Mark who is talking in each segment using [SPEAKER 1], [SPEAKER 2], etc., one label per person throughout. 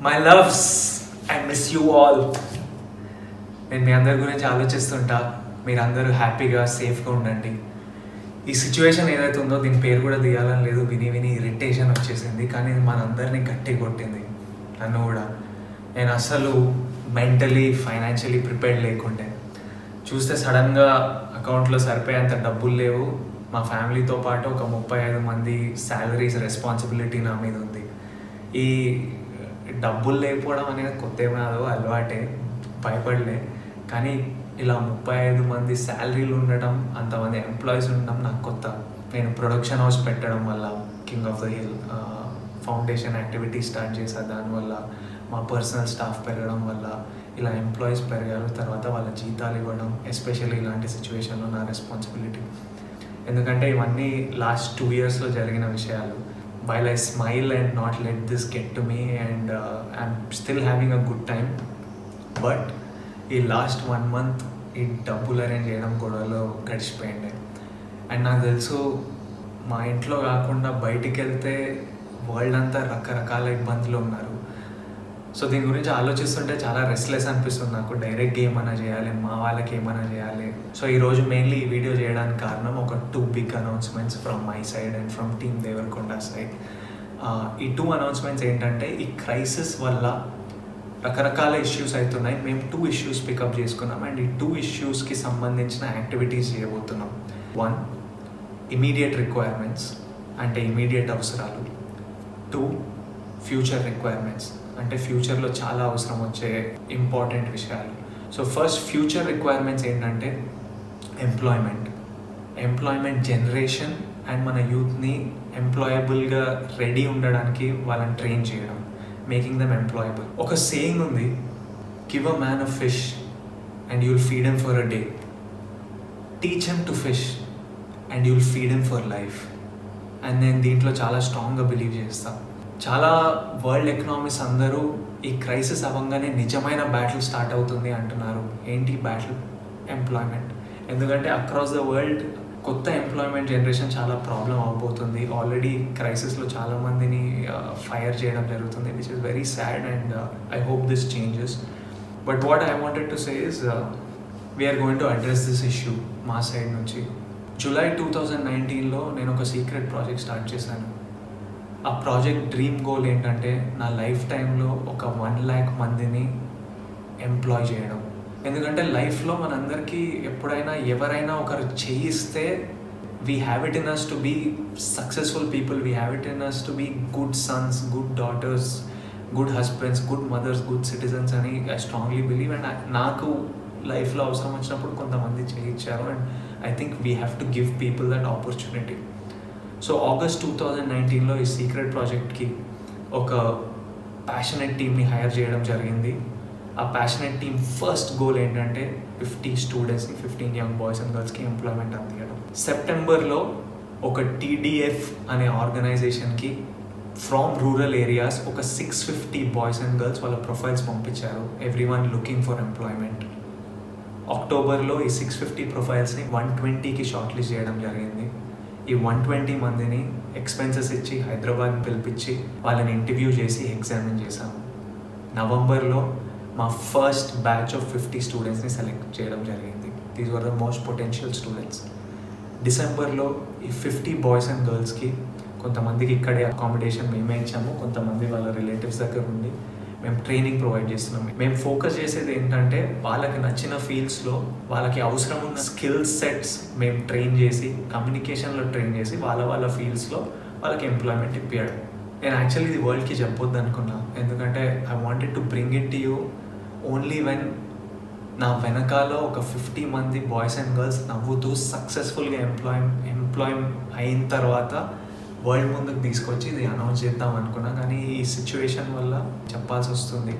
[SPEAKER 1] My loves, I miss you all. నేను మీ అందరి గురించి ఆలోచిస్తుంటా. మీరందరూ హ్యాపీగా సేఫ్గా ఉండండి. ఈ సిచ్యువేషన్ ఏదైతే ఉందో దీని పేరు కూడా తీయాలని లేదు, విని విని ఇరిటేషన్ వచ్చేసింది. కానీ ఇది మనందరినీ గట్టి కొట్టింది, నన్ను కూడా. నేను అసలు మెంటలీ ఫైనాన్షియలీ ప్రిపేర్డ్ లేకుండే. చూస్తే సడన్గా అకౌంట్లో సరిపోయేంత డబ్బులు లేవు. మా ఫ్యామిలీతో పాటు ఒక 35 మంది శాలరీస్ రెస్పాన్సిబిలిటీ నా మీద ఉంది. ఈ డబ్బులు లేకపోవడం అనేది కొత్త కాదు, అలవాటే, భయపడలే. కానీ ఇలా 35 మంది శాలరీలు ఉండటం, అంతమంది ఎంప్లాయీస్ ఉండడం నాకు కొత్త. నేను ప్రొడక్షన్ హౌస్ పెట్టడం వల్ల, king of the hill foundation activity start చేశాను. దానివల్ల మా పర్సనల్ స్టాఫ్ పెరగడం వల్ల ఇలా ఎంప్లాయీస్ పెరిగారు. తర్వాత వాళ్ళ జీతాలు ఇవ్వడం, ఎస్పెషల్లీ ఇలాంటి సిచ్యువేషన్లో నా రెస్పాన్సిబిలిటీ. ఎందుకంటే ఇవన్నీ లాస్ట్ 2 yearsలో జరిగిన విషయాలు. While I smile and not let this get to me, and I'm still having a good time, but ఈ లాస్ట్ 1 month ఈ డబ్బులు అరేంజ్ చేయడం గొడవలో గడిచిపోయింది. అండ్ నాకు తెలుసు మా ఇంట్లో కాకుండా బయటికి వెళ్తే వరల్డ్ అంతా రకరకాల ఇబ్బందులు ఉన్నారు. సో దీని గురించి ఆలోచిస్తుంటే చాలా రెస్ట్లెస్ అనిపిస్తుంది నాకు. డైరెక్ట్గా ఏమైనా చేయాలి, మా వాళ్ళకి ఏమైనా చేయాలి. సో ఈరోజు మెయిన్లీ ఈ వీడియో చేయడానికి కారణం ఒక 2 big announcements from my side and from team Deverakonda side. ఈ 2 announcements ఏంటంటే, ఈ క్రైసిస్ వల్ల రకరకాల ఇష్యూస్ అవుతున్నాయి. మేము 2 issues పికప్ చేసుకున్నాం అండ్ ఈ 2 issuesకి సంబంధించిన యాక్టివిటీస్ చేయబోతున్నాం. 1, ఇమీడియట్ రిక్వైర్మెంట్స్, అంటే ఇమీడియట్ అవసరాలు. 2, ఫ్యూచర్ రిక్వైర్మెంట్స్, అంటే ఫ్యూచర్లో చాలా అవసరం వచ్చే ఇంపార్టెంట్ విషయాలు. సో ఫస్ట్ ఫ్యూచర్ రిక్వైర్మెంట్స్ ఏంటంటే ఎంప్లాయ్మెంట్ జనరేషన్ అండ్ మన యూత్ని ఎంప్లాయబుల్గా రెడీ ఉండడానికి వాళ్ళని ట్రైన్ చేయడం, మేకింగ్ దెమ్ ఎంప్లాయబుల్. ఒక సేయింగ్ ఉంది, give a man a fish and you'll feed him for a day, teach him to fish and you'll feed him for life. And నేను దీంట్లో చాలా స్ట్రాంగ్గా బిలీవ్ చేస్తాను. చాలా వరల్డ్ ఎకనామిక్స్ అందరూ ఈ క్రైసిస్ అవ్వగానే నిజమైన బ్యాటిల్ స్టార్ట్ అవుతుంది అంటున్నారు. ఏంటి బ్యాటిల్? ఎంప్లాయ్మెంట్. ఎందుకంటే అక్రాస్ ద వరల్డ్ కొత్త ఎంప్లాయ్మెంట్ జనరేషన్ చాలా ప్రాబ్లం అవబోతుంది. ఆల్రెడీ క్రైసిస్లో చాలామందిని ఫైర్ చేయడం జరుగుతుంది, which is very sad and I hope this changes. But what I wanted to say is we're going to address this issue మా side నుంచి. July 2019లో నేను ఒక సీక్రెట్ ప్రాజెక్ట్ స్టార్ట్ చేశాను. ఆ ప్రాజెక్ట్ డ్రీమ్ గోల్ ఏంటంటే, నా లైఫ్ టైంలో ఒక 1 lakh మందిని ఎంప్లాయ్ చేయడం. ఎందుకంటే లైఫ్లో మనందరికీ ఎప్పుడైనా ఎవరైనా ఒకరు చేయిస్తే we have it in us to be successful people, we have it in us to be good sons, good daughters, good husbands, good mothers, good citizens అని ఐ స్ట్రాంగ్లీ బిలీవ్. అండ్ నాకు లైఫ్లో అవసరం వచ్చినప్పుడు కొంతమంది చేయించారు and I think we have to give people that opportunity. So August 2019లో ఈ secret ప్రాజెక్ట్కి ఒక ప్యాషనెట్ టీమ్ని హైర్ చేయడం జరిగింది. ఆ ప్యాషనెట్ టీమ్ ఫస్ట్ గోల్ ఏంటంటే 50 స్టూడెంట్స్ని, 15 యంగ్ బాయ్స్ అండ్ గర్ల్స్కి ఎంప్లాయ్మెంట్ అందించడం. సెప్టెంబర్లో ఒక టీడీఎఫ్ అనే ఆర్గనైజేషన్కి ఫ్రమ్ రూరల్ ఏరియాస్ ఒక 650 బాయ్స్ అండ్ గర్ల్స్ వాళ్ళ ప్రొఫైల్స్ పంపించారు, ఎవ్రీవన్ లుకింగ్ ఫర్ ఎంప్లాయ్మెంట్. అక్టోబర్లో ఈ 650 ప్రొఫైల్స్ని 120కి షార్ట్ లిస్ట్ చేయడం జరిగింది. ఈ 120 మందిని ఎక్స్పెన్సెస్ ఇచ్చి హైదరాబాద్ని పిలిపించి వాళ్ళని ఇంటర్వ్యూ చేసి ఎగ్జామిన్ చేశాము. నవంబర్లో మా ఫస్ట్ బ్యాచ్ ఆఫ్ 50 స్టూడెంట్స్ని సెలెక్ట్ చేయడం జరిగింది. These were the most potential students. డిసెంబర్లో ఈ 50 బాయ్స్ అండ్ గర్ల్స్కి కొంతమందికి ఇక్కడే అకామిడేషన్ మేమే ఇచ్చాము, కొంతమంది వాళ్ళ రిలేటివ్స్ దగ్గర ఉండి మేము ట్రైనింగ్ ప్రొవైడ్ చేస్తున్నాం. మేము ఫోకస్ చేసేది ఏంటంటే, వాళ్ళకి నచ్చిన ఫీల్డ్స్లో వాళ్ళకి అవసరం ఉన్న స్కిల్ సెట్స్ మేము ట్రైన్ చేసి, కమ్యూనికేషన్లో ట్రైన్ చేసి వాళ్ళ ఫీల్డ్స్లో వాళ్ళకి ఎంప్లాయ్మెంట్ ఇప్పించడం. నేను యాక్చువల్లీ ఇది వరల్డ్కి చెప్పొద్దు అనుకున్నా, ఎందుకంటే I wanted to bring it to you only when నా వెనకాల ఒక 50 మంది బాయ్స్ అండ్ గర్ల్స్ నవ్వుతూ సక్సెస్ఫుల్గా ఎంప్లాయ్ అయిన తర్వాత వరల్డ్ ముందుకు తీసుకొచ్చి ఇది అనౌన్స్ చేద్దాం అనుకున్నా. కానీ ఈ సిచ్యువేషన్ వల్ల చెప్పాల్సి వస్తుంది.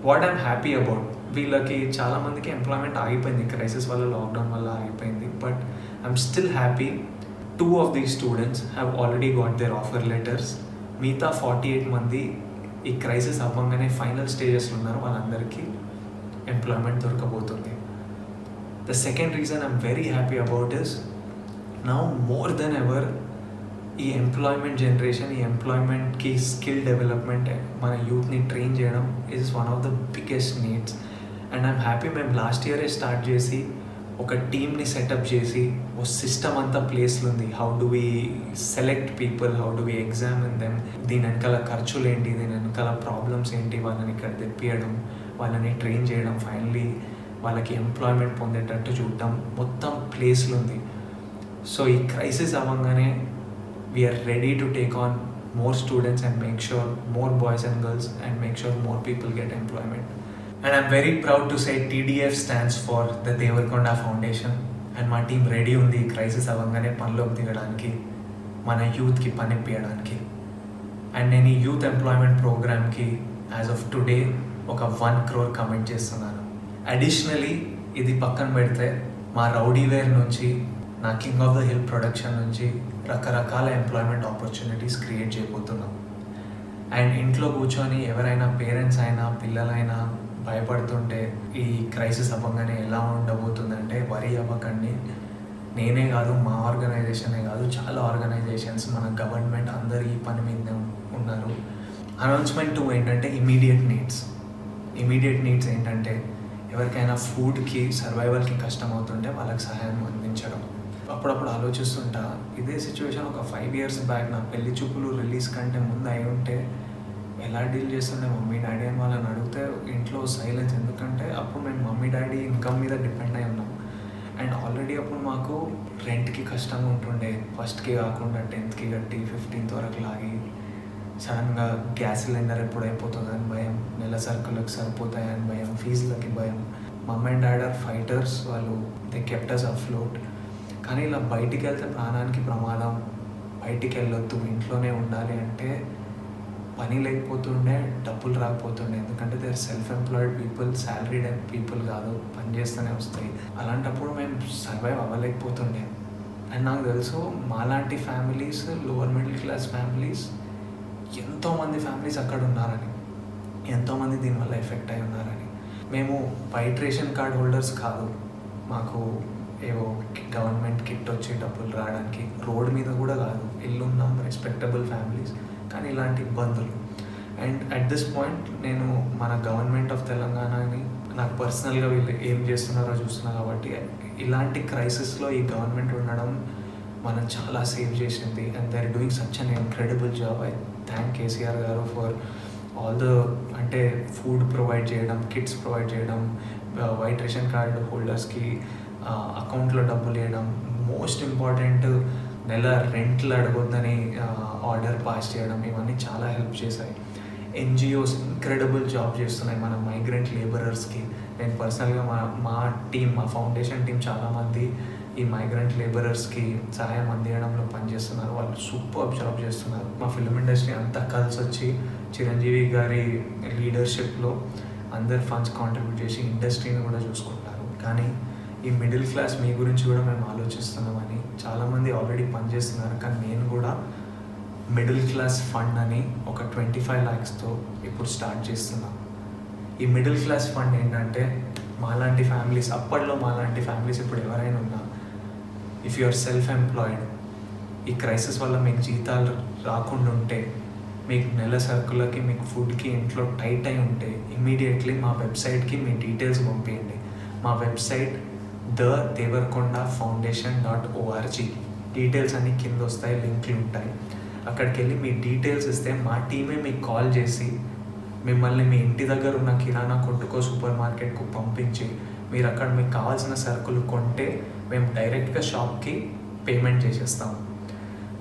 [SPEAKER 1] వాట్ ఐమ్ హ్యాపీ అబౌట్, వీళ్ళకి చాలామందికి ఎంప్లాయ్మెంట్ ఆగిపోయింది, క్రైసిస్ వల్ల, లాక్డౌన్ వల్ల ఆగిపోయింది. But I'm still happy 2 of these students have already got their offer letters. మిగతా 48 మంది ఈ క్రైసిస్ అవ్వగానే ఫైనల్ స్టేజెస్లో ఉన్నారు, వాళ్ళందరికీ ఎంప్లాయ్మెంట్ దొరకబోతుంది. The second reason I'm very happy about this, now more than ever ఈ ఎంప్లాయ్మెంట్ జనరేషన్, ఈ ఎంప్లాయ్మెంట్కి స్కిల్ డెవలప్మెంట్ మన యూత్ని ట్రైన్ చేయడం is one of the biggest needs. And I'm happy మేము లాస్ట్ ఇయరే స్టార్ట్ చేసి ఒక టీమ్ని సెటప్ చేసి ఓ సిస్టమ్ అంతా ప్లేస్లో ఉంది. How do we select people, how do we examine them, దీని వెనకాల ఖర్చులు ఏంటి, దీని వెనకాల ప్రాబ్లమ్స్ ఏంటి, వాళ్ళని ఇక్కడ తెప్పియడం, వాళ్ళని ట్రైన్ చేయడం, ఫైనలీ వాళ్ళకి ఎంప్లాయ్మెంట్ పొందేటట్టు చూడటం, మొత్తం ప్లేస్లో ఉంది. సో ఈ క్రైసిస్ అవ్వగానే we're ready to take on more students and make sure more boys and girls and make sure more people get employment. And I'm very proud to say TDF stands for the Devarakonda Foundation. And my team ready ఉంది ఈ crisis అవ్వగానే పనిలోకి దిగడానికి, మన యూత్కి పని ఇప్పించడానికి. And నేను ఈ యూత్ ఎంప్లాయ్మెంట్ ప్రోగ్రామ్కి యాజ్ ఆఫ్ టుడే ఒక 1 crore కమిట్ చేస్తున్నాను. అడిషనలీ ఇది పక్కన పెడితే మా రౌడీవేర్ నుంచి, నా king of the hill production నుంచి రకరకాల ఎంప్లాయ్మెంట్ ఆపర్చునిటీస్ క్రియేట్ చేయబోతున్నాం. అండ్ ఇంట్లో కూర్చొని ఎవరైనా పేరెంట్స్ అయినా పిల్లలైనా భయపడుతుంటే ఈ క్రైసిస్ అవ్వగానే ఎలా ఉండబోతుందంటే వరీ అవ్వకండి. నేనే కాదు, మా ఆర్గనైజేషనే కాదు, చాలా ఆర్గనైజేషన్స్, మన గవర్నమెంట్ అందరు ఈ పని మీద ఉన్నారు. అనౌన్స్మెంట్ 2 ఏంటంటే ఇమీడియట్ నీడ్స్ ఏంటంటే ఎవరికైనా ఫుడ్కి, సర్వైవల్కి కష్టం అవుతుంటే వాళ్ళకి సహాయం అందించడం. అప్పుడప్పుడు ఆలోచిస్తుంటా, ఇదే సిచ్యువేషన్ ఒక 5 years బ్యాక్ నా పెళ్లి చూపులు రిలీజ్ కంటే ముందు అయి ఉంటే ఎలా డీల్ చేస్తుండే మమ్మీ డాడీ అని వాళ్ళని అడిగితే ఇంట్లో సైలెన్స్. ఎందుకంటే అప్పుడు మేము మమ్మీ డాడీ ఇన్కమ్ మీద డిపెండ్ అయి ఉన్నాం. అండ్ ఆల్రెడీ అప్పుడు మాకు రెంట్కి కష్టంగా ఉంటుండే, ఫస్ట్కి కాకుండా 10th కట్టి 15th వరకు లాగి, సడన్గా గ్యాస్ సిలిండర్ ఎప్పుడు అయిపోతుందని భయం, నెల సరుకులకు సరిపోతాయని భయం, ఫీజులకి భయం. Mummy and dad are fighters, వాళ్ళు దే కెప్ట్ us afloat. కానీ ఇలా బయటికి వెళ్తే ప్రాణానికి ప్రమాదం, బయటికి వెళ్ళొద్దు, ఇంట్లోనే ఉండాలి అంటే పని లేకపోతుండే, డబ్బులు రాకపోతుండే. ఎందుకంటే they are self employed people, salaried people కాదు, పని చేస్తూనే వస్తాయి. అలాంటప్పుడు మేము సర్వైవ్ అవ్వలేకపోతుండే. అండ్ నాకు తెలుసు మాలాంటి families, lower middle class families, ఎంతోమంది ఫ్యామిలీస్ అక్కడ ఉన్నారని, ఎంతోమంది దీనివల్ల ఎఫెక్ట్ అయి ఉన్నారని. మేము వైట్ రేషన్ కార్డ్ హోల్డర్స్ కాదు, మాకు ఏవో గవర్నమెంట్ కిట్ వచ్చి డబ్బులు రావడానికి, రోడ్ మీద కూడా కాదు, ఇల్లు ఉన్నాం, రెస్పెక్టబుల్ ఫ్యామిలీస్, కానీ ఇలాంటి ఇబ్బందులు. అండ్ అట్ దిస్ పాయింట్ నేను మన గవర్నమెంట్ ఆఫ్ తెలంగాణని, నాకు పర్సనల్గా వీళ్ళు ఏం చేస్తున్నారో చూస్తున్నా కాబట్టి ఇలాంటి క్రైసిస్లో ఈ గవర్నమెంట్ ఉండడం మనం చాలా సేవ్ చేసింది. And they are doing such an incredible job. I thank KCR garu for all the, అంటే ఫుడ్ ప్రొవైడ్ చేయడం, కిట్స్ ప్రొవైడ్ చేయడం, వైట్ రేషన్ కార్డు హోల్డర్స్కి అకౌంట్లో డబ్బులు వేయడం, మోస్ట్ ఇంపార్టెంట్ నెల రెంట్లు అడగొద్దని ఆర్డర్ పాస్ చేయడం, ఇవన్నీ చాలా హెల్ప్ చేశాయి. ఎన్జిఓస్ ఇంక్రెడిబుల్ జాబ్ చేస్తున్నాయి మన మైగ్రెంట్ లేబరర్స్కి. నేను పర్సనల్గా మా టీమ్, మా ఫౌండేషన్ టీం చాలామంది ఈ మైగ్రెంట్ లేబరర్స్కి సహాయం అందించడంలో పనిచేస్తున్నారు. వాళ్ళు సూపర్ జాబ్ చేస్తున్నారు. మా ఫిల్మ్ ఇండస్ట్రీ అంతా కలిసి వచ్చి చిరంజీవి గారి లీడర్షిప్లో అందరు ఫండ్స్ కాంట్రిబ్యూట్ చేసి ఇండస్ట్రీని కూడా చూసుకుంటారు. కానీ ఈ మిడిల్ క్లాస్ మీ గురించి కూడా మేము ఆలోచిస్తున్నామని చాలామంది ఆల్రెడీ పనిచేస్తున్నారు. కానీ నేను కూడా మిడిల్ క్లాస్ ఫండ్ అని ఒక 25 lakhsతో ఇప్పుడు స్టార్ట్ చేస్తున్నాను. ఈ మిడిల్ క్లాస్ ఫండ్ ఏంటంటే మాలాంటి ఫ్యామిలీస్, అప్పట్లో మాలాంటి ఫ్యామిలీస్ ఇప్పుడు ఎవరైనా ఉన్నా, if you are self employed, ఈ క్రైసిస్ వల్ల మీకు జీతాలు రాకుండా ఉంటే, మీకు నెల సరుకులకి, మీకు ఫుడ్కి ఇంట్లో టైట్ అయి ఉంటే, ఇమ్మీడియట్లీ మా వెబ్సైట్కి మీ డీటెయిల్స్ పంపించండి. మా వెబ్సైట్ thedevarkondafoundation.org. డీటెయిల్స్ అన్నీ కింద వస్తాయి, లింక్లు ఉంటాయి. అక్కడికి వెళ్ళి మీ డీటెయిల్స్ ఇస్తే మా టీమే మీకు కాల్ చేసి మిమ్మల్ని మీ ఇంటి దగ్గర ఉన్న కిరాణా కొట్టుకో, సూపర్ మార్కెట్కు పంపించి, మీరు అక్కడ మీకు కావాల్సిన సరుకులు కొంటే మేము డైరెక్ట్గా షాప్కి పేమెంట్ చేసేస్తాము.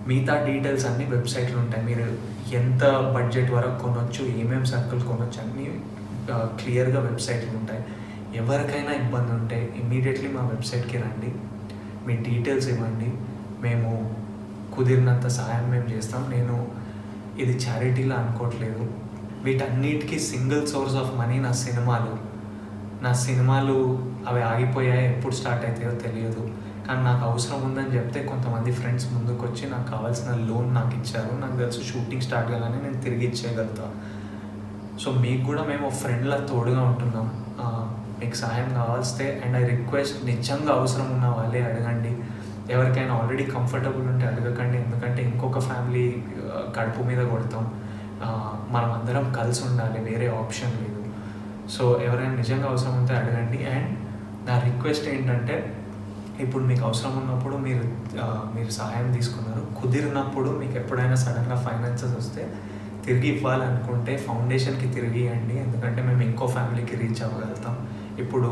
[SPEAKER 1] మిగతా డీటెయిల్స్ అన్నీ వెబ్సైట్లో ఉంటాయి. మీరు ఎంత బడ్జెట్ వరకు కొనవచ్చు, ఏమేమి సరుకులు కొనవచ్చు అన్నీ క్లియర్గా వెబ్సైట్లు ఉంటాయి. ఎవరికైనా ఇబ్బంది ఉంటే ఇమ్మీడియట్లీ మా వెబ్సైట్కి రండి, మీ డీటెయిల్స్ ఇవ్వండి, మేము కుదిరినంత సహాయం మేము చేస్తాం. నేను ఇది చారిటీలా అనుకోవట్లేదు. వీటన్నిటికీ సింగిల్ సోర్స్ ఆఫ్ మనీ నా సినిమాలు అవి ఆగిపోయాయి, ఎప్పుడు స్టార్ట్ అవుతాయో తెలియదు. కానీ నాకు అవసరం ఉందని చెప్తే కొంతమంది ఫ్రెండ్స్ ముందుకు వచ్చి నాకు కావాల్సిన లోన్ నాకు ఇచ్చారు. నాకు తెలుసు షూటింగ్ స్టార్ట్ కాగానే నేను తిరిగి ఇచ్చేయగలుగుతాను. సో మీకు కూడా మేము ఫ్రెండ్లా తోడుగా ఉంటున్నాం. మీకు సహాయం కావాల్స్తే, అండ్ ఐ రిక్వెస్ట్, నిజంగా అవసరం ఉన్న వాళ్ళే అడగండి. ఎవరికైనా ఆల్రెడీ కంఫర్టబుల్ ఉంటే అడగకండి, ఎందుకంటే ఇంకొక ఫ్యామిలీ కడుపు మీద కొడతాం. మనం అందరం కలిసి ఉండాలి, వేరే ఆప్షన్ లేదు. సో ఎవరైనా నిజంగా అవసరం ఉంటే అడగండి. అండ్ నా రిక్వెస్ట్ ఏంటంటే, ఇప్పుడు మీకు అవసరం ఉన్నప్పుడు మీరు సహాయం తీసుకున్నారు, కుదిరినప్పుడు మీకు ఎప్పుడైనా సడన్గా ఫైనాన్సెస్ వస్తే తిరిగి ఇవ్వాలనుకుంటే ఫౌండేషన్కి తిరిగి ఇవ్వండి, ఎందుకంటే మేము ఇంకో ఫ్యామిలీకి రీచ్ అవ్వగలుగుతాం. ఇప్పుడు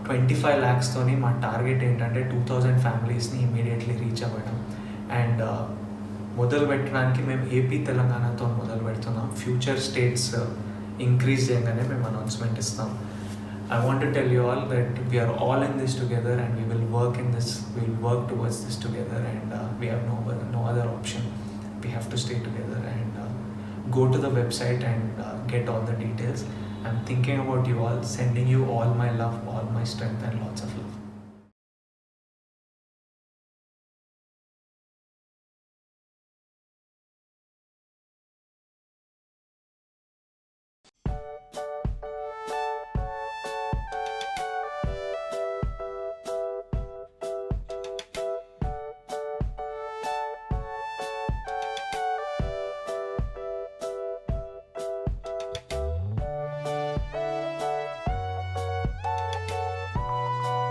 [SPEAKER 1] 25 lakhస్తోని మా టార్గెట్ ఏంటంటే 2000 ఫ్యామిలీస్ని ఇమీడియట్లీ రీచ్ అవ్వడం. అండ్ మొదలు పెట్టడానికి మేము ఏపీ తెలంగాణతో మొదలు పెడుతున్నాం. ఫ్యూచర్ స్టేట్స్ ఇంక్రీజ్ చేయగానే మేము అనౌన్స్మెంట్ ఇస్తాం. I want to tell you all that we are all in this together, and we will work towards this together, and we have no other option. We have to stay together, and go to the website and get all the details. I'm thinking about you all, sending you all my love, all my strength, and lots of love.